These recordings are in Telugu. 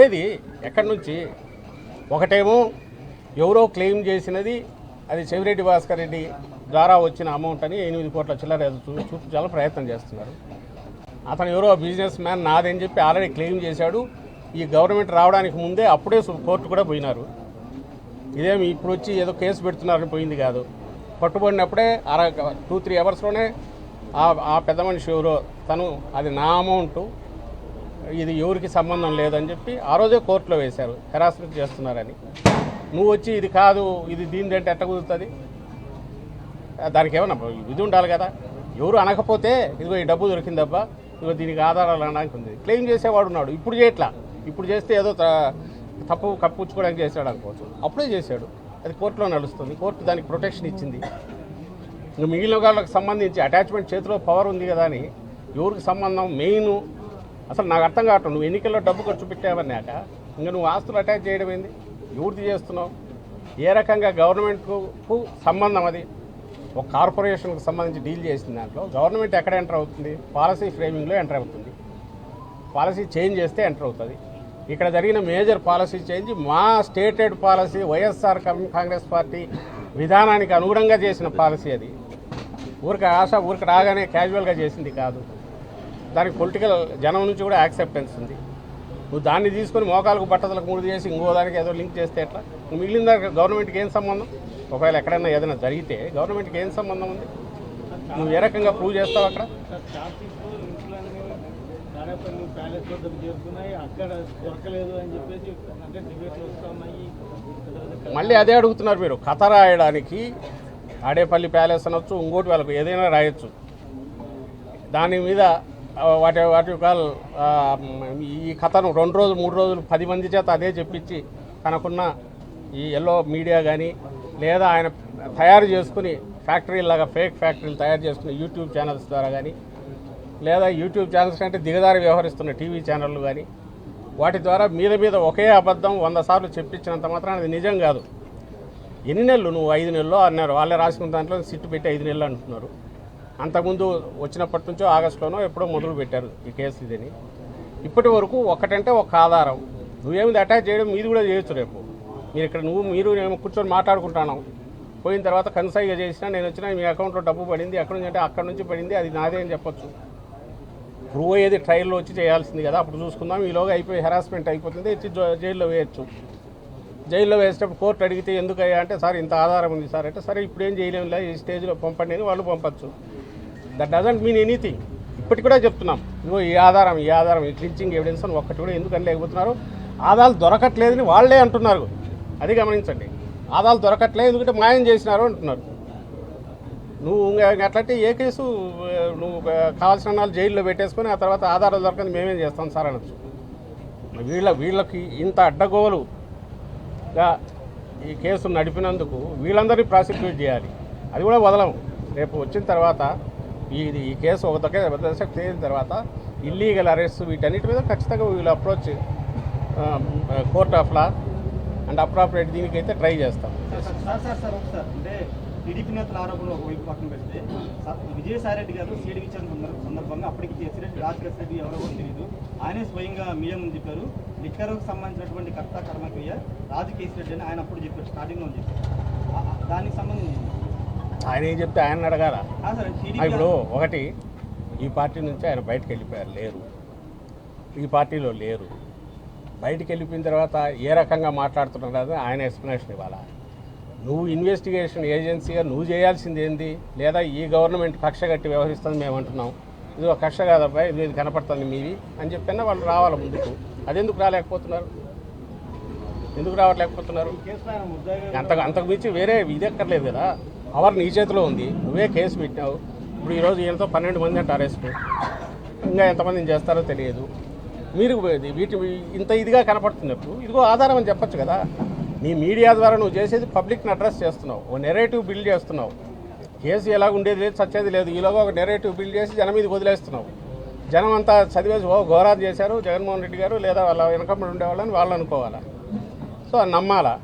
ఏది ఎక్కడి నుంచి? ఒకటేమో ఎవరో క్లెయిమ్ చేసినది అది చెవిరెడ్డి భాస్కర్ రెడ్డి ద్వారా వచ్చిన అమౌంట్ అని 8 కోట్ల చిల్లర చూపించాలని ప్రయత్నం చేస్తున్నారు. అతను ఎవరో బిజినెస్ మ్యాన్ నాదని చెప్పి ఆల్రెడీ క్లెయిమ్ చేశాడు. ఈ గవర్నమెంట్ రావడానికి ముందే అప్పుడే కోర్టు కూడా పోయినారు. ఇదేమి ఇప్పుడు వచ్చి ఏదో కేసు పెడుతున్నారని పోయింది కాదు. పట్టుబడినప్పుడే 2-3 అవర్స్లోనే ఆ పెద్ద మనిషి ఎవరో తను అది నా అమౌంట్, ఇది ఎవరికి సంబంధం లేదని చెప్పి ఆ రోజే కోర్టులో వేశారు హెరాస్మెంట్ చేస్తున్నారని. నువ్వు వచ్చి ఇది కాదు, ఇది దీని అంటే ఎట్ట కుదురుతుంది? దానికి ఏమన్నా ఇది ఉండాలి కదా. ఎవరు అనకపోతే ఇదిగో ఈ డబ్బు దొరికిందబ్బా, ఇదిగో దీనికి ఆధారాలు అనడానికి ఉంది. క్లెయిమ్ చేసేవాడు ఉన్నాడు. ఇప్పుడు చేయట్లా. ఇప్పుడు చేస్తే ఏదో తప్పు కప్పుచ్చుకోవడానికి చేశాడు అనుకోవచ్చు. అప్పుడే చేశాడు. అది కోర్టులో నడుస్తుంది. కోర్టు దానికి ప్రొటెక్షన్ ఇచ్చింది. ఇంకా మిగిలిన వాళ్ళకి సంబంధించి అటాచ్మెంట్ చేతిలో పవర్ ఉంది కదా అని ఎవరికి సంబంధం మెయిన్ అసలు నాకు అర్థం కావటం. నువ్వు ఎన్నికల్లో డబ్బు ఖర్చు పెట్టావన్నాక ఇంకా నువ్వు ఆస్తులు అటాచ్ చేయడం ఏంది? ఎవరిది చేస్తున్నావు? ఏ రకంగా గవర్నమెంట్కు సంబంధం అది? ఒక కార్పొరేషన్కి సంబంధించి డీల్ చేసిన దాంట్లో గవర్నమెంట్ ఎక్కడ ఎంటర్ అవుతుంది? పాలసీ ఫ్రేమింగ్లో ఎంటర్ అవుతుంది. పాలసీ చేంజ్ చేస్తే ఎంటర్ అవుతుంది. ఇక్కడ జరిగిన మేజర్ పాలసీ చేంజ్ మా stated policy, YSR Congress party విధానానికి అనుగుణంగా చేసిన పాలసీ. అది ఊరికి రాగానే క్యాజువల్గా చేసింది కాదు. దానికి పొలిటికల్ జనం నుంచి కూడా యాక్సెప్టెన్స్ ఉంది. నువ్వు దాన్ని తీసుకొని మోకాలకు బట్టతలకు ముడి చేసి ఇంకో దానికి ఏదో లింక్ చేస్తే ఎట్లా? నువ్వు మిగిలిన దానికి గవర్నమెంట్కి ఏం సంబంధం? ఒకవేళ ఎక్కడైనా ఏదైనా జరిగితే గవర్నమెంట్కి ఏం సంబంధం ఉంది? నువ్వు ఏ రకంగా ప్రూవ్ చేస్తావు అక్కడ? మళ్ళీ అదే అడుగుతున్నారు మీరు. కథ రాయడానికి ఆడేపల్లి ప్యాలెస్ అనొచ్చు, ఇంకోటి వాళ్ళకు ఏదైనా రాయొచ్చు. దాని మీద వాటి కాల్ ఈ కథను 2 రోజులు 3 రోజులు 10 మంది చేత అదే చెప్పించి తనకున్న ఈ ఎల్లో మీడియా కానీ లేదా ఆయన తయారు చేసుకుని ఫ్యాక్టరీలాగా ఫేక్ ఫ్యాక్టరీలు తయారు చేసుకుని యూట్యూబ్ ఛానల్స్ ద్వారా కానీ లేదా యూట్యూబ్ ఛానల్స్ కంటే దిగదారి వ్యవహరిస్తున్న టీవీ ఛానళ్ళు కానీ వాటి ద్వారా మీద ఒకే అబద్ధం 100 సార్లు చెప్పించినంత మాత్రం అది నిజం కాదు. ఎన్ని నెలలు? నువ్వు 5 నెలలు అన్నారు. వాళ్ళే రాసుకున్న దాంట్లో సిట్టు పెట్టి 5 నెలలు అంటున్నారు. అంతకుముందు వచ్చినప్పటి నుంచో ఆగస్టులోనో ఎప్పుడో మొదలు పెట్టారు ఈ కేసు. ఇదని ఇప్పటి వరకు ఒకటంటే ఒక ఆధారం. నువ్వేమిది అటాచ్ చేయడం మీది కూడా చేయొచ్చు. రేపు మీరు ఇక్కడ మీరు నేను కూర్చొని మాట్లాడుకుంటున్నాం. పోయిన తర్వాత కన్సైగా చేసినా నేను వచ్చినా మీ అకౌంట్లో డబ్బు పడింది, ఎక్కడి నుంచి అంటే అక్కడి నుంచి పడింది, అది నాదే అని చెప్పొచ్చు. ప్రూవ్ అయ్యేది ట్రయల్లో వచ్చి చేయాల్సింది కదా. అప్పుడు చూసుకుందాం. ఈలోగా అయిపోయి హెరాస్మెంట్ అయిపోతుంది, ఎత్తి జైల్లో వేయచ్చు. జైల్లో వేసేటప్పుడు కోర్టు అడిగితే ఎందుకయ్యా అంటే సార్ ఇంత ఆధారం ఉంది సార్ అంటే సరే ఇప్పుడు ఏం చేయలేములే, ఈ స్టేజ్లో పంపండి అని వాళ్ళు పంపచ్చు. That doesn't mean anything. ఇప్పటికి కూడా చెప్తున్నాం, ఇగో ఈ ఆధారం ఈ క్లించింగ్ ఎవిడెన్స్ అని ఒక్కటి కూడా ఎందుకని లేకపోతున్నారు? ఆధారాలు దొరకట్లేదని వాళ్ళే అంటున్నారు. అది గమనించండి. ఆధారాలు దొరకట్లేదు ఎందుకంటే మాయం చేసినారు అంటున్నారు. నువ్వు అట్లంటే ఏ కేసు నువ్వు కావాల్సిన వాళ్ళు జైల్లో పెట్టేసుకొని ఆ తర్వాత ఆధారాలు దొరకని మేమేం చేస్తాం సార్ అనొచ్చు. వీళ్ళకి ఇంత అడ్డగోలుగా ఈ కేసు నడిపినందుకు వీళ్ళందరినీ ప్రాసిక్యూట్ చేయాలి. అది కూడా వదలము. రేపు వచ్చిన తర్వాత ఈ కేసు ఒక దశ తేలిన తర్వాత ఇల్లీగల్ అరెస్ట్ వీటన్నిటి మీద ఖచ్చితంగా వీళ్ళు approach court of law and appropriate దీనికైతే ట్రై చేస్తాం. అంటే టీడీపీ నేతల ఆరోపణలు ఒకవైపు పక్కన పెడితే విజయసాయి రెడ్డి గారు సీటుకి ఇచ్చిన సందర్భంగా అప్పటికి కేసీరెడ్డి రాజకేశ్ రెడ్డి ఎవరో తెలియదు, ఆయనే స్వయంగా మీడియా ముందు చెప్పారు. లిక్కర్కు సంబంధించినటువంటి కర్త కర్మక్రియ రాజకేశ్ రెడ్డి అని ఆయన అప్పుడు చెప్పారు, స్టార్టింగ్లో చెప్పారు. దానికి సంబంధించి ఆయన ఏం చెప్తే ఆయన అడగాల. ఇప్పుడు ఒకటి ఈ పార్టీ నుంచి ఆయన బయటకు వెళ్ళిపోయారు, లేరు. ఈ పార్టీలో లేరు. బయటికి వెళ్ళిపోయిన తర్వాత ఏ రకంగా మాట్లాడుతున్నారు ఆయన ఎక్స్ప్లెనేషన్ ఇవ్వాలా. నువ్వు ఇన్వెస్టిగేషన్ ఏజెన్సీగా నువ్వు చేయాల్సింది ఏంది? లేదా ఈ గవర్నమెంట్ కక్ష కట్టి వ్యవహరిస్తుంది మేము అంటున్నాం, ఇది ఒక కక్ష కాదబ్బా, ఇది కనపడుతుంది మీవి అని చెప్పినా వాళ్ళు రావాలి ముందుకు. అదెందుకు రాలేకపోతున్నారు? ఎందుకు రావట్లేకపోతున్నారు? అంతకు మించి వేరే ఇది ఎక్కర్లేదు కదా. పవర్ నీ చేతిలో ఉంది, నువ్వే కేసు పెట్టినావు. ఇప్పుడు ఈరోజు ఈయనతో 12 మంది అంటే అరెస్ట్, ఇంకా ఎంతమందిని చేస్తారో తెలియదు. మీరు వీటి ఇంత ఇదిగా కనపడుతున్నప్పుడు ఇదిగో ఆధారం అని చెప్పచ్చు కదా. నీ మీడియా ద్వారా నువ్వు చేసేది పబ్లిక్ని అడ్రస్ చేస్తున్నావు, ఓ నెరేటివ్ బిల్డ్ చేస్తున్నావు. కేసు ఎలాగ ఉండేది లేదు, చచ్చేది లేదు. ఈలోగా ఒక నెరేటివ్ బిల్డ్ చేసి జనం మీదకి వదిలేస్తున్నావు. జనం అంతా చదివేసి ఘోరాది చేశారు జగన్మోహన్ రెడ్డి గారు లేదా వాళ్ళ వెనకబడి ఉండేవాళ్ళని వాళ్ళు అనుకోవాలా. సో అది నమ్మాలా.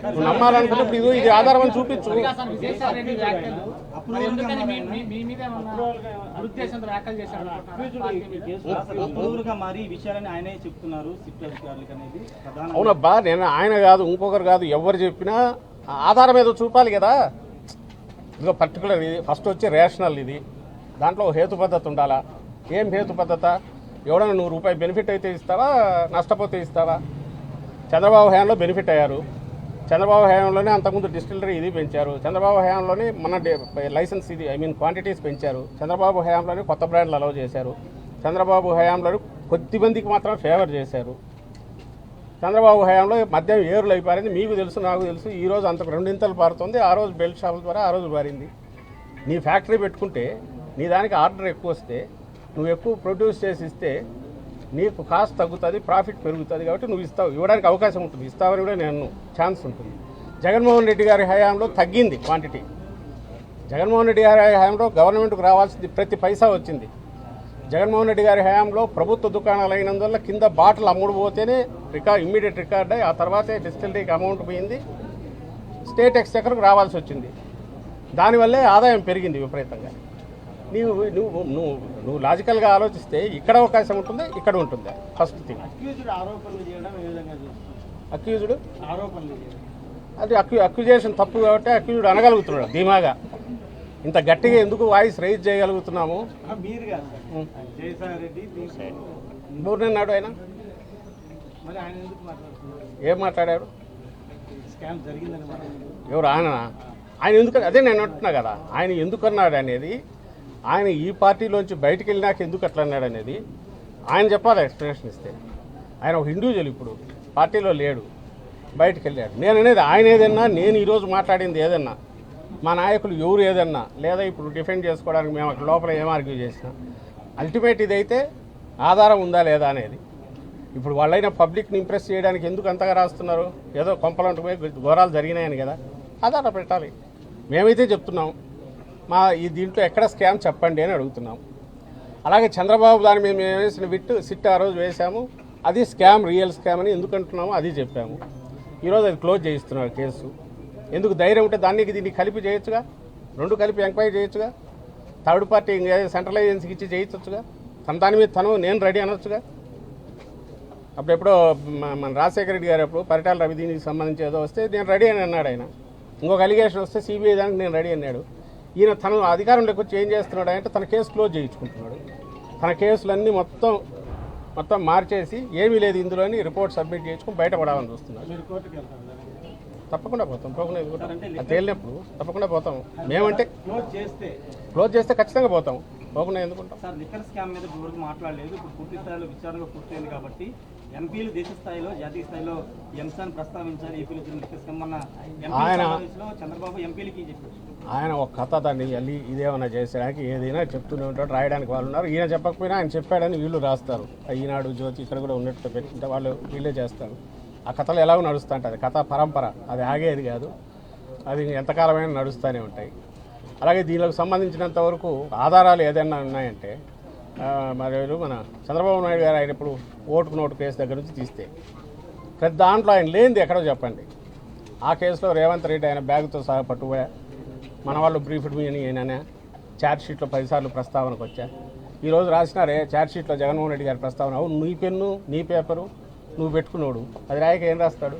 నువ్వు నమ్మాలనుకున్నప్పుడు ఇదిగో ఇది ఆధారం అని చూపించు. దురుద్దేశంతో వ్యాఖ్యలు చేశారు అప్రూవల్గా మరి ఈ విషయాలని ఆయనే చెప్తున్నారు సిట్ అధికారులకు అనేది ప్రధాన. అవునబ్బా, నేను ఆయన కాదు ఇంకొకరు కాదు ఎవరు చెప్పినా ఆధారం ఏదో చూపాలి కదా. ఇదిగో పర్టికులర్ ఇది ఫస్ట్ వచ్చి రేషనల్ ఇది, దాంట్లో హేతు పద్ధతి ఉండాలా. ఏం హేతు పద్ధత? ఎవడన్నా ₹100 బెనిఫిట్ అయితే ఇస్తావా, నష్టపోతే ఇస్తావా? చంద్రబాబు హయాంలో బెనిఫిట్ అయ్యారు. చంద్రబాబు హయాంలోనే అంతకుముందు డిస్టిలరీ ఇది పెంచారు. చంద్రబాబు హయాంలోనే మన లైసెన్స్ ఇది క్వాంటిటీస్ పెంచారు. చంద్రబాబు హయాంలోనే కొత్త బ్రాండ్లు అలౌ చేశారు. చంద్రబాబు హయాంలోనే కొద్ది మందికి మాత్రం ఫేవర్ చేశారు. చంద్రబాబు హయాంలో మద్యం ఏరులు అయిపోయింది. మీకు తెలుసు, నాకు తెలుసు. ఈ రోజు అంతకు 2 ఇంతలు పారుతుంది. ఆ రోజు బెల్ట్ షాపుల ద్వారా ఆ రోజు పారింది. నీ ఫ్యాక్టరీ పెట్టుకుంటే నీ దానికి ఆర్డర్ ఎక్కువ వస్తే, నువ్వు ఎక్కువ ప్రొడ్యూస్ చేసి ఇస్తే నీకు కాస్ట్ తగ్గుతుంది, ప్రాఫిట్ పెరుగుతుంది. కాబట్టి నువ్వు ఇస్తావు, ఇవ్వడానికి అవకాశం ఉంటుంది. ఇస్తావని కూడా నేను ఛాన్స్ ఉంటుంది. జగన్మోహన్ రెడ్డి గారి హయాంలో తగ్గింది క్వాంటిటీ. జగన్మోహన్ రెడ్డి గారి హయాంలో గవర్నమెంట్కు రావాల్సింది ప్రతి పైసా వచ్చింది. జగన్మోహన్ రెడ్డి గారి హయాంలో ప్రభుత్వ దుకాణాలు అయినందువల్ల కింద బాటిల్ అమ్ముడు పోతేనే ఇమ్మీడియట్ రికార్డ్ అయ్యి ఆ తర్వాతే డిస్టిలరీకి అమౌంట్ పోయింది, స్టేట్ ఎక్స్చెక్కర్కు రావాల్సి వచ్చింది. దానివల్లే ఆదాయం పెరిగింది విపరీతంగా. నువ్వు లాజికల్గా ఆలోచిస్తే ఇక్కడ అవకాశం ఉంటుంది, ఇక్కడ ఉంటుంది. ఫస్ట్ థింగ్ అక్యూజ్డ్ ఆరోపణలు చేయడం ఏ విధంగా చూస్తారు? అక్యూజ్డ్ ఆరోపణలు చేయడం అది అక్యూజేషన్ తప్పు కాబట్టి అక్యూజ్డ్ అనగలుగుతున్నాడు ధీమాగా. ఇంత గట్టిగా ఎందుకు వాయిస్ రైజ్ చేయగలుగుతున్నాము? మీరు కాదు జయసాయి రెడ్డి ఊరినన్నాడు ఆయన. మరి ఆయన ఎందుకు మాట్లాడుతున్నారు? ఏం మాట్లాడాడు? స్కామ్ జరిగిందని ఎవరు ఆయన ఎందుకు? అదే నేను అంటున్నా కదా, ఆయన ఎందుకు అన్నాడు అనేది, ఆయన ఈ పార్టీలోంచి బయటికి వెళ్ళినాక ఎందుకు అట్లా అన్నాడు అనేది ఆయన చెప్పాలి ఎక్స్ప్లెనేషన్ ఇస్తే. ఆయన ఒక ఇండివిజువల్, ఇప్పుడు పార్టీలో లేడు, బయటికి వెళ్ళాడు. నేను అనేది ఆయన ఏదన్నా, నేను ఈరోజు మాట్లాడింది ఏదన్నా, మా నాయకులు ఎవరు ఏదన్నా, లేదా ఇప్పుడు డిఫెండ్ చేసుకోవడానికి మేము అక్కడ లోపల ఏం ఆర్గ్యూ చేసినా, అల్టిమేట్ ఇదైతే ఆధారం ఉందా లేదా అనేది. ఇప్పుడు వాళ్ళైనా పబ్లిక్ని ఇంప్రెస్ చేయడానికి ఎందుకు అంతగా రాస్తున్నారు? ఏదో కొంపలంటూ పోయి ఘోరాలు జరిగినాయని కదా ఆధారం పెట్టాలి. మేమైతే చెప్తున్నాం, ఈ దీంట్లో ఎక్కడ స్కామ్ చెప్పండి అని అడుగుతున్నాం. అలాగే చంద్రబాబు దాని మీద మేము వేసిన సిట్ ఆ రోజు వేసాము, అది స్కామ్, రియల్ స్కామ్ అని ఎందుకు అంటున్నామో అది చెప్పాము. ఈరోజు అది క్లోజ్ చేయిస్తున్నారు కేసు. ఎందుకు? ధైర్యం ఉంటే దీన్ని కలిపి చేయొచ్చుగా, 2 కలిపి ఎంక్వైరీ చేయొచ్చుగా. థర్డ్ పార్టీ సెంట్రల్ ఏజెన్సీకి ఇచ్చి చేయించవచ్చుగా. దాని మీద నేను రెడీ అనొచ్చుగా. అప్పుడెప్పుడో మన రాజశేఖర రెడ్డి గారు అప్పుడు పరిటాల రవి దీనికి సంబంధించి ఏదో వస్తే నేను రెడీ అని అన్నాడు ఆయన. ఇంకొక అలిగేషన్ వస్తే సిబిఐ దానికి నేను రెడీ అన్నాడు. ఈయన తన అధికారంలోకి వచ్చి ఏం చేస్తున్నాడు అంటే తన కేసు క్లోజ్ చేయించుకుంటున్నాడు. తన కేసులన్నీ మొత్తం మార్చేసి ఏమీ లేదు ఇందులో అని రిపోర్ట్ సబ్మిట్ చేసుకుని బయటపడాలని చూస్తున్నాడు. మీరు కోర్టుకి వెళ్తారు తప్పకుండా పోతాం. అది తేలినప్పుడు తప్పకుండా పోతాం. మేమంటే క్లోజ్ చేస్తే ఖచ్చితంగా పోతాం. పోకుండా ఎందుకుంటాం? సార్, లిక్కర్ స్కామ్ మీద ఇప్పటివరకు మాట్లాడలేదు. ఇప్పుడు పూర్తి స్థాయిలో విచారణ పూర్తయింది కాబట్టి ఎంపీలు దేశ స్థాయిలో, జాతీయ స్థాయిలో ఈ అంశాన్ని ప్రస్తావించాలి. ఏపీలో లిక్కర్ స్కామ్ అన్న చంద్రబాబు ఎంపీలకి చెప్పారు. ఆయన ఒక కథ దాన్ని వెళ్ళి ఇదేమన్నా చేసేదానికి ఏదైనా చెప్తూనే ఉంటాడు, రాయడానికి వాళ్ళు ఉన్నారు. ఈయన చెప్పకపోయినా ఆయన చెప్పాడని వీళ్ళు రాస్తారు. ఈనాడు, జ్యోతి ఇక్కడ కూడా ఉన్నట్టు పెట్టింటే వీళ్ళే చేస్తారు. ఆ కథలు ఎలాగో నడుస్తూ ఉంటుంది. కథ పరంపర అది ఆగేది కాదు, అది ఎంతకాలమైనా నడుస్తూనే ఉంటాయి. అలాగే దీనికి సంబంధించినంత వరకు ఆధారాలు ఏదైనా ఉన్నాయంటే మరి మన చంద్రబాబు నాయుడు గారు ఆయన ఇప్పుడు ఓటుకు నోటు కేసు దగ్గర నుంచి తీస్తే ప్రతి దాంట్లో ఆయన లేనిది ఎక్కడో చెప్పండి. ఆ కేసులో రేవంత్ రెడ్డి ఆయన బ్యాగ్తో సహా పట్టుపోయా, మన వాళ్ళు బ్రీఫ్డ్ మీ అని ఈయన ఛార్జ్షీట్లో 10 సార్లు ప్రస్తావనకు వచ్చా. ఈరోజు రాసినారే ఛార్జ్షీట్లో జగన్మోహన్ రెడ్డి గారి ప్రస్తావన. అవును, నీ పెన్ను నీ పేపరు నువ్వు పెట్టుకున్నాడు, అది రాయక ఏం రాస్తాడు?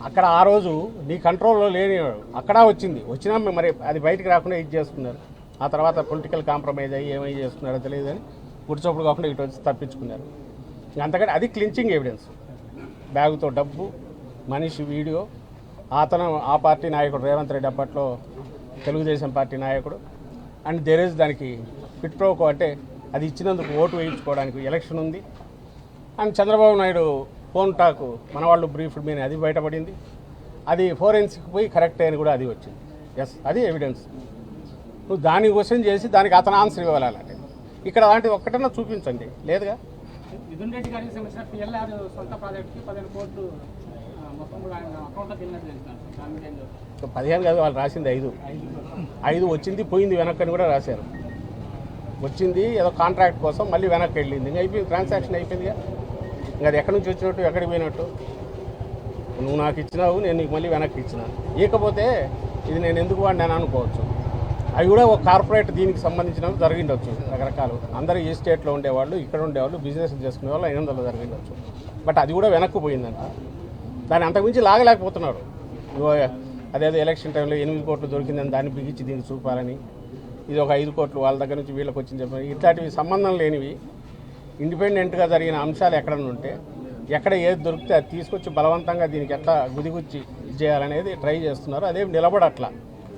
అక్కడ ఆ రోజు నీ కంట్రోల్లో లేనివాడు అక్కడ వచ్చినా మరి అది బయటికి రాకుండా ఇది చేసుకున్నారు. ఆ తర్వాత పొలిటికల్ కాంప్రమైజ్ అయ్యి ఏమై చేసుకున్నారో తెలియదని గుడిచోపుడు కాకుండా ఇటు వచ్చి తప్పించుకున్నారు. అంతకంటే అది క్లించింగ్ ఎవిడెన్స్. బ్యాగుతో డబ్బు, మనిషి వీడియో, అతను ఆ పార్టీ నాయకుడు రేవంత్ రెడ్డి, అప్పట్లో తెలుగుదేశం పార్టీ నాయకుడు. అండ్ దేరేజ్ దానికి పిట్ ప్రోకో, అంటే అది ఇచ్చినందుకు ఓటు వేయించుకోవడానికి ఎలక్షన్ ఉంది. And Chandrababu Naidu phone talk మన వాళ్ళు బ్రీఫ్డ్ మీద అది బయటపడింది. అది ఫోరెన్సిక్ పోయి కరెక్ట్ అని కూడా అది వచ్చింది. ఎస్, అది ఎవిడెన్స్. నువ్వు దాన్ని క్వశ్చన్ చేసి దానికి అతను ఆన్సర్ ఇవ్వాలంటే ఇక్కడ అలాంటిది ఒక్కటన్నా చూపించండి. లేదుగా. మిథున్ రెడ్డి గారికి సంబంధించిన పిఎల్ఆర్ సొంత ప్రాజెక్టుకి 15 కోట్లు మొత్తం కూడా ఆయన అకౌంట్లోకి వెళ్ళినట్టు తెలుస్తాను. 15 కాదు, వాళ్ళు రాసింది 5 వచ్చింది, పోయింది వెనక్కి కూడా రాశారు. వచ్చింది ఏదో కాంట్రాక్ట్ కోసం, మళ్ళీ వెనక్కి వెళ్ళింది. ఇంకా అయిపోయింది, ట్రాన్సాక్షన్ అయిపోయిందిగా. ఇంకా అది ఎక్కడి నుంచి వచ్చినట్టు, ఎక్కడికి పోయినట్టు? నువ్వు నాకు ఇచ్చినావు, నేను నీకు మళ్ళీ వెనక్కి ఇచ్చినా. ఇకపోతే ఇది నేను ఎందుకు వాడినాను అనుకోవచ్చు. అవి కూడా ఒక కార్పొరేట్ దీనికి సంబంధించినవి జరిగిండొచ్చు రకరకాలు. అందరూ ఈ స్టేట్లో ఉండేవాళ్ళు, ఇక్కడ ఉండేవాళ్ళు, బిజినెస్ చేసుకునే వాళ్ళు 500 జరిగిండొచ్చు. బట్ అది కూడా వెనక్కు పోయిందంట. దాన్ని అంతకుమించి లాగలేకపోతున్నాడు. అదేదో ఎలక్షన్ టైంలో 8 కోట్లు దొరికిందని దాన్ని బిగించి దీన్ని చూపాలని, ఇది ఒక 5 కోట్లు వాళ్ళ దగ్గర నుంచి వీళ్ళకి వచ్చింది చెప్పాలి. ఇట్లాంటివి సంబంధం లేనివి ఇండిపెండెంట్గా జరిగిన అంశాలు ఎక్కడన్నా ఉంటే ఎక్కడ ఏది దొరికితే అది తీసుకొచ్చి బలవంతంగా దీనికి ఎట్లా గుదిగుచ్చి చేయాలనేది ట్రై చేస్తున్నారు. అదేం నిలబడట్లా,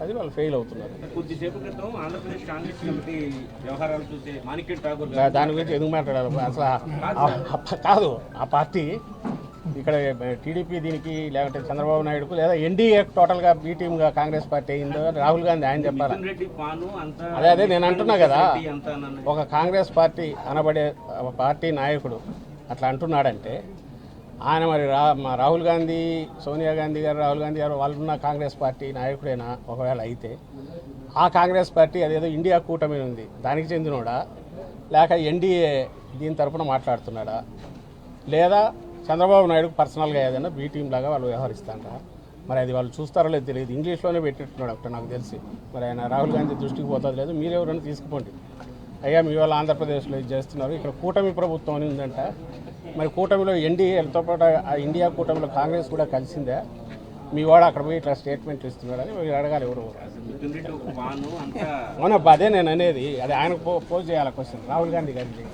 అది వాళ్ళు ఫెయిల్ అవుతున్నారు. కొద్దిసేపు క్రితం ఆంధ్రప్రదేశ్ కాంగ్రెస్ కమిటీ వ్యవహారాలు చూసే మాణిక్యం ఠాగూర్ దాని గురించి ఎందుకు మాట్లాడారు అసలు? కాదు, ఆ పార్టీ ఇక్కడ టీడీపీ దీనికి లేకపోతే చంద్రబాబు నాయుడుకు లేదా ఎన్డీఏ టోటల్గా బీ టీమ్గా కాంగ్రెస్ పార్టీ అయిందో రాహుల్ గాంధీ ఆయన చెప్పారా? అదే నేను అంటున్నా కదా, ఒక కాంగ్రెస్ పార్టీ అనబడే పార్టీ నాయకుడు అట్లా అంటున్నాడంటే ఆయన మరి రాహుల్ గాంధీ, సోనియా గాంధీ గారు, రాహుల్ గాంధీ గారు వాళ్ళున్న కాంగ్రెస్ పార్టీ నాయకుడైనా ఒకవేళ అయితే ఆ కాంగ్రెస్ పార్టీ అదేదో ఇండియా కూటమి ఉంది దానికి చెందినోడా, లేక ఎన్డీఏ దీని తరఫున మాట్లాడుతున్నాడా, లేదా చంద్రబాబు నాయుడుకు పర్సనల్గా ఏదైనా బీ టీం లాగా వాళ్ళు వ్యవహరిస్తారా? మరి అది వాళ్ళు చూస్తారో లేదు తెలియదు. ఇంగ్లీష్లోనే పెట్టిట్టున్నాడు ఒకటి నాకు తెలిసి. మరి ఆయన రాహుల్ గాంధీ దృష్టికి పోతుంది లేదు. మీరెవరైనా తీసుకుపోండి, అయ్యా మీ వాళ్ళు ఆంధ్రప్రదేశ్లో ఇది చేస్తున్నారు, ఇక్కడ కూటమి ప్రభుత్వం అని ఉందంట. మరి కూటమిలో ఎన్డీఏతో పాటు ఆ ఇండియా కూటమిలో కాంగ్రెస్ కూడా కలిసిందే. మీ వాడు అక్కడ పోయి ఇట్లా స్టేట్మెంట్లు ఇస్తున్నాడని మీరు అడగాలి ఎవరు. అవునబ్బా, అదే నేను అనేది. అది ఆయనకు పోజ్ చేయాలి క్వశ్చన్ రాహుల్ గాంధీ గారికి.